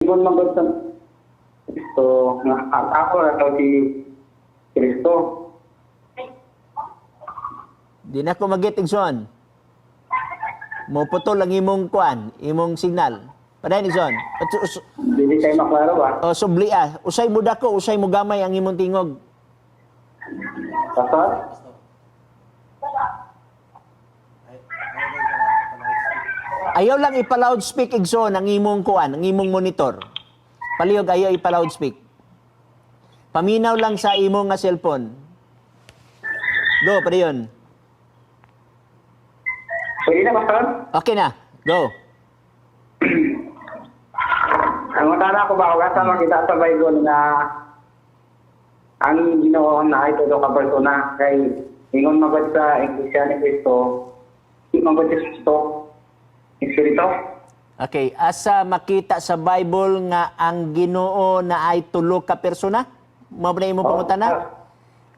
ingon magod sa Kristo nga ako ra daw si Kristo. Di na ko mag-get Igsoon. Mo putol ang imong kuan, imong signal. Paday Igsoon. Dili kay maklaro ba? O subli usay mo dako, usay mo gamay ang imong tingog. Pastor? Ayaw lang ipa-loudspeak Igsoon ang imong kuan, ang imong monitor. Palihog ayaw ipa-loudspeak. Paminaw lang sa imong nga cellphone. Go, pa yun. Pwede na, Pastor? Okay na. Go. Ang matana ko ba, asa makita sa Bible na ang Ginoo na ito ka persona kay ingon magod sa Iglesia ni Cristo, ingon magod sa Cristo, Espiritu. Okay, asa makita sa Bible nga ang Ginoo na ay tulo ka persona? Mao ba na imong pangutana?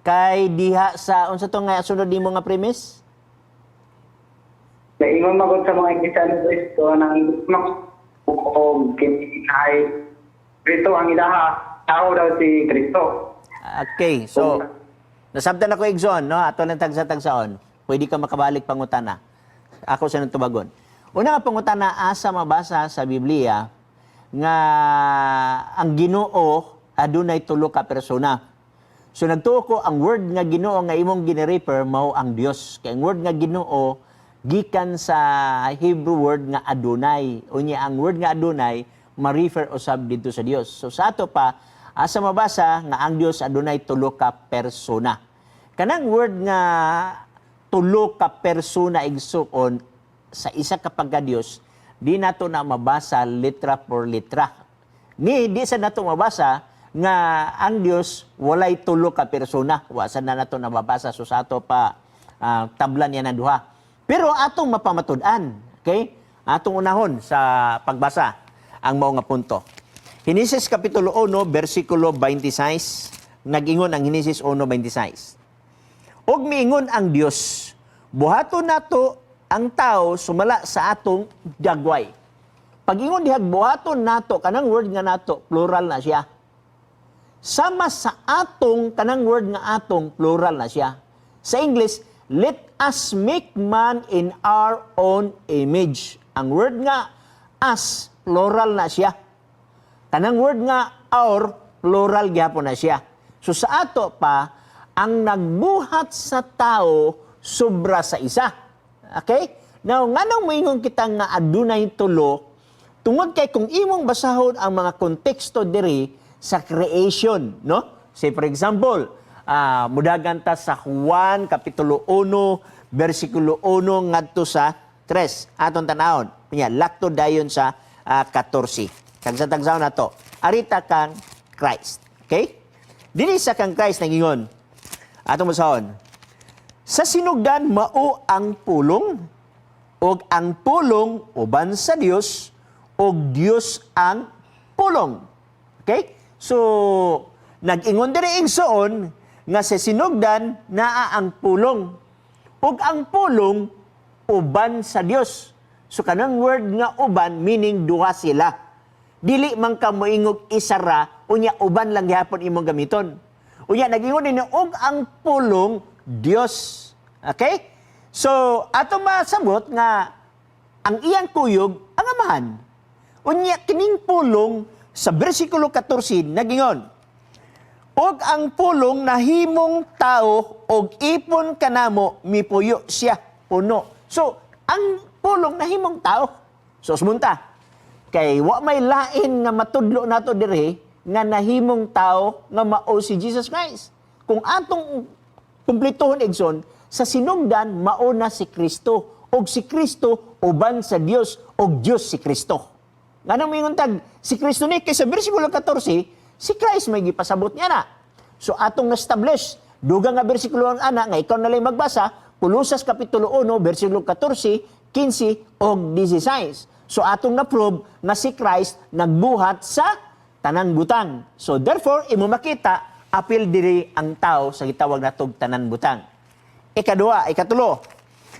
Kay diha sa unsa to nga sunod nimo nga premise? Na ingon magod sa mga Iglesia ni Cristo nang o kinay Cristo ang ilaha, tao daw si Cristo. Okay, so nasabtan ako Igsoon, no? Ato lang tagsa-tagsaon. Pwede ka makabalik pangutana. Ako sa nang tubagon. Una nga pangutana, asa mabasa sa Biblia nga ang Ginoo adunay tulo ka persona. So nagtuo ko ang word nga Ginoo nga imong ginirefer mao ang Dios. Kay ang word nga Ginoo gikan sa Hebrew word nga Adonai. Unya ang word nga Adonai ma-refer usab dito sa Dios. So sa ato pa asa mabasa nga ang Dios adunay tulo ka persona. Kanang word nga tulo ka persona igsuon sa isa ka pagka-Dios, di nato na mabasa litra por litra. Di sa nato mabasa nga ang Dios walay tulo ka persona. Wasan na nato nababasa so sa ato pa tablan yan na duha. Pero atong mapamatud-an, okay? Atong unahon sa pagbasa ang mao nga punto. Genesis kapitulo 1 bersikulo 26, nag-ingon ang Genesis 1:26. Og miingon ang Dios, buhaton nato ang tao sumala sa atong dagway. Pag-ingon dihag buhaton nato, kanang word nga nato, plural na siya. Sama sa atong, kanang word nga atong, plural na siya. Sa English, let us make man in our own image. Ang word nga as, plural na siya. Kanang word nga our, plural gyapon na siya. So sa ato pa, ang nagbuhat sa tao, sobra sa isa. Okay? Now, nga nang moingon kita nga adunay tulo, tungod kay kung imong basahon ang mga konteksto diri sa creation, no? Say for example, mudagan ta sa Juan kapitulo 1, bersikulo 1 ngadto sa 3. Aton tanawon. Pinya lakto dayon sa 14. Tagsa-tagsaon nato. Arita kang Christ. Okay? Dili sa kang Christ nagingon. Atong basahon. Sa sinugdan mao ang pulong, og ang pulong uban sa Dios, og Dios ang pulong. Okay? So, nag-ingon diri igsoon nga sa sinugdan naa ang pulong, og ang pulong uban sa Dios. So kanang word nga uban meaning duha sila. Dili man ka moingog isara, unya uban lang gyapon imong gamiton. Unya nag-ingon ni og ang pulong Dios. Okay? So, ato masabot nga ang iyang kuyog ang amahan. Unya kining pulong sa bersikulo 14 nagingon, og ang pulong nahimong tao og ipon kanamo mipuyo siya puno. So, ang pulong nahimong tao. So, sumunta. Kay wa may lain nga matudlo nato diri nga nahimong tao nga mao si Jesus Christ. Kung atong kumplituhon igsoon, sa sinugdan mauna si Kristo, og si Kristo uban sa Dios, og Dios si Kristo. Nganong moingon tag si Kristo ni kay sa bersikulo 14, si Christ may gipasabot niya na. So atong na-establish dugang nga bersikulo ang ana nga ikaw na lang magbasa, Colosas kapitulo 1 bersikulo 14, 15 og 16. So atong na-prove na si Christ nagbuhat sa tanan butang. So therefore imo makita apil diri ang tao sa gitawag natog tanan butang. Ikatulo.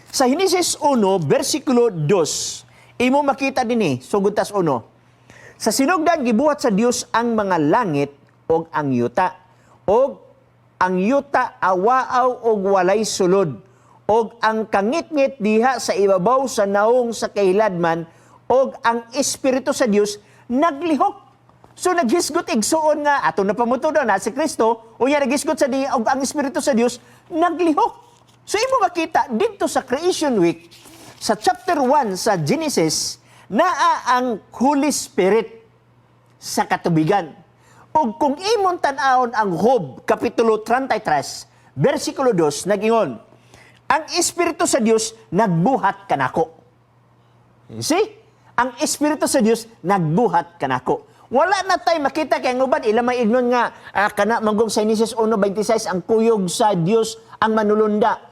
Sa Genesis 1, versikulo 2, imo makita din suguntas 1. Sa sinugdan gibuhat sa Dios ang mga langit og ang yuta. Og ang yuta awaaw og walay sulod. Og ang kangit-ngit diha sa ibabaw sa naong sa kahiladman. Og ang Espiritu sa Dios naglihok. So naghisgot igsuon nga ato na pamutudo na si Kristo, unya naghisgot sa diha og ang Espiritu sa Dios naglihok. So imo makita dito sa Creation Week sa chapter 1 sa Genesis naa ang Holy Spirit sa katubigan. O kung imong tan-awon ang Job, Kapitulo 33, versikulo 2, nag-ingon, ang Espiritu sa Dios nagbuhat kanako. You see? Ang Espiritu sa Dios nagbuhat kanako. Wala na tayo makita kay ang uban, ilang may ignon nga, kana manggong sa Genesis 1:26, ang kuyog sa Dios ang manulunda.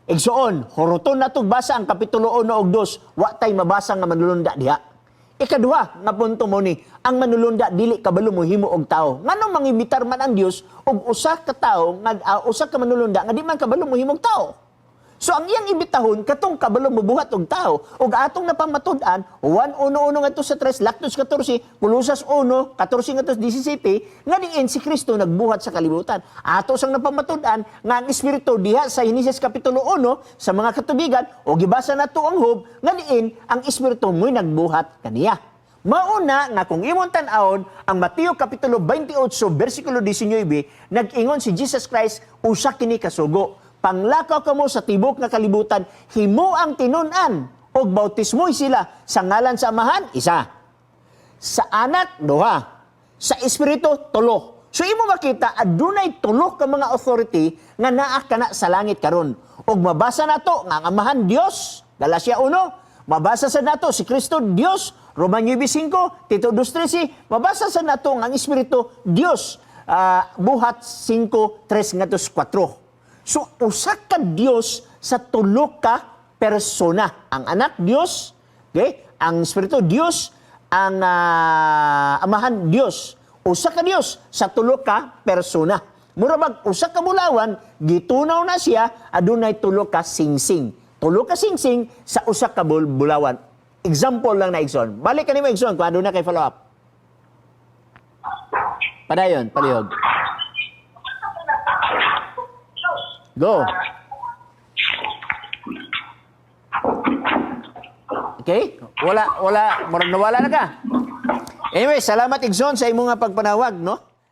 Igsoon, huruton na itong basa ang Kapitulo 1 og 2, wa tay mabasa nga manulunda diha. Ikaduha, nga punto mo ni, ang manulunda dili kabalo mo himo og tao. Nganong mangimitar man ang Dios og usa ka tao, usa ka manulunda nga di man kabalo mo himong tao. So ang iyang ibitahon katong kabalo mo buhat og tao ug atong napamatud-an 1:1 ngadto sa 3 Lactus 14 Colosas 1:14 ngadto sa 17 nga diin si Kristo nagbuhat sa kalibutan. Ato sang napamatud-an nga ang Espiritu diha sa Genesis Kapitulo 1 sa mga katubigan o gibasa nato ang Job nga diin ang Espiritu mo'y nagbuhat kaniya. Mauna nga kung imong tan-awon ang Mateo Kapitulo 28 versikulo 19 nag-ingon si Jesus Christ usa kini kasugo. Panglakaw kamo sa tibok nga kalibutan, himo ang tinun-an, o bautismoy sila sa ngalan sa Amahan, isa. Sa Anak, duha. Sa Espiritu, tulo. So imo makita, adunay tulo ka mga authority nga naa kana sa langit karon. Og mabasa nato nga ang Amahan Dios, Galacia 1, mabasa sa nato si Kristo Dios, Roman 9:5, Tito 2:13, mabasa sa nato nga ang Espiritu Dios, buhat 5:3 ngadto 4. So, usa ka Dios sa tulo ka persona. Ang anak Dios, okay? Ang Espiritu Dios, ang Amahan Dios. Usa ka Dios sa tulo ka persona. Murabag, usa ka bulawan, gitunaw na siya, adunay tulo ka singsing. Tulo ka singsing sa usa ka bulawan. Example lang na Igsoon. Balik ka ni mo Igsoon kung adunay kay follow up. Padayon, palihog. Go. Okay? Wala, murag nawala na ka. Anyway, salamat Igsoon sa imong nga pagpanawag, no?